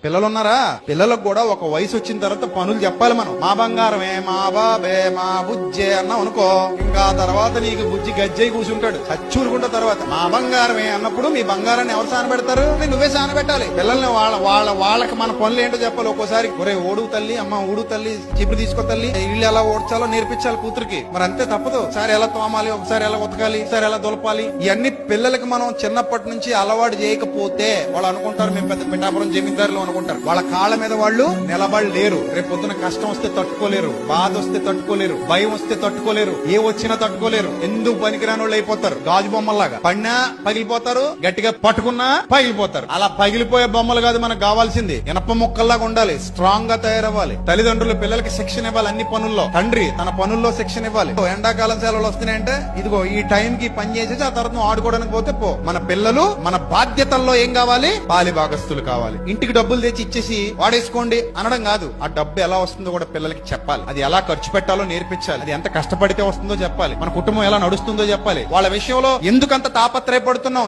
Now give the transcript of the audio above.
పిల్లలు ఉన్నారా? పిల్లలకు కూడా ఒక వయసు వచ్చిన తర్వాత పనులు చెప్పాలి మనం. మా బంగారమే, మా బాబే, మా బుజ్జే అన్నాం అనుకో, ఇంకా తర్వాత నీకు బుజ్జి గజ్జై కూర్చుంటాడు చచ్చూరుకుంటా. తర్వాత మా బంగారమే అన్నప్పుడు మీ బంగారాన్ని ఎవరు సానబెడతారు? నువ్వే సానబెట్టాలి. పిల్లల్ని వాళ్ళకి మన పనులు ఏంటో చెప్పాలి. ఒక్కోసారి ఒరే ఓడు తల్లి, అమ్మ ఊడు తల్లి, చిపురు తీసుకో తల్లి, ఇల్లు ఎలా ఓడ్చాలో నేర్పించాలి కూతురికి. మరి అంతే, తప్పదు. ఒకసారి ఎలా తోమాలి, ఒకసారి ఎలా ఉతకాలి, ఒకసారి ఎలా దులపాలి, ఇవన్నీ పిల్లలకి మనం చిన్నప్పటి నుంచి అలవాటు చేయకపోతే వాళ్ళు అనుకుంటారు మేము పెద్ద పిఠాపురం జమీందారులు అనుకుంటారు. వాళ్ళ కాళ్ళ మీద వాళ్ళు నిలబడలేరు. రేపు పొద్దున కష్టం వస్తే తట్టుకోలేరు, బాధ వస్తే తట్టుకోలేరు, భయం వస్తే తట్టుకోలేరు, ఏ వచ్చినా తట్టుకోలేరు. ఎందుకు పనికిరాని వాళ్ళు అయిపోతారు. గాజు బొమ్మల్లాగా పడినా పగిలిపోతారు, గట్టిగా పట్టుకున్నా పగిలిపోతారు. అలా పగిలిపోయే బొమ్మలు కాదు మనకు కావాల్సింది. ఇనప ముక్కల్లాగా ఉండాలి, స్ట్రాంగ్ గా తయారవ్వాలి. తల్లిదండ్రులు పిల్లలకి శిక్షణ ఇవ్వాలి. అన్ని పనుల్లో తండ్రి తన పనుల్లో శిక్షణ ఇవ్వాలి. ఎండాకాలం సెలవులు వస్తున్నాయంటే ఇదిగో ఈ టైం కి పని చేసేసి ఆ తర్వాత నువ్వు ఆడుకోవడానికి పోతే పో. మన పిల్లలు మన బాధ్యతల్లో ఏం కావాలి? పాలి భాగస్తులు కావాలి. ఇంటికి డబ్బులు తెచ్చి ఇచ్చేసి వాడేసుకోండి అనడం కాదు. ఆ డబ్బు ఎలా వస్తుందో కూడా పిల్లలకి చెప్పాలి. అది ఎలా ఖర్చు పెట్టాలో నేర్పించాలి. అది ఎంత కష్టపడితే వస్తుందో చెప్పాలి. మన కుటుంబం ఎలా నడుస్తుందో చెప్పాలి. వాళ్ళ విషయంలో ఎందుకంత తాపత్రయపడుతున్నాం?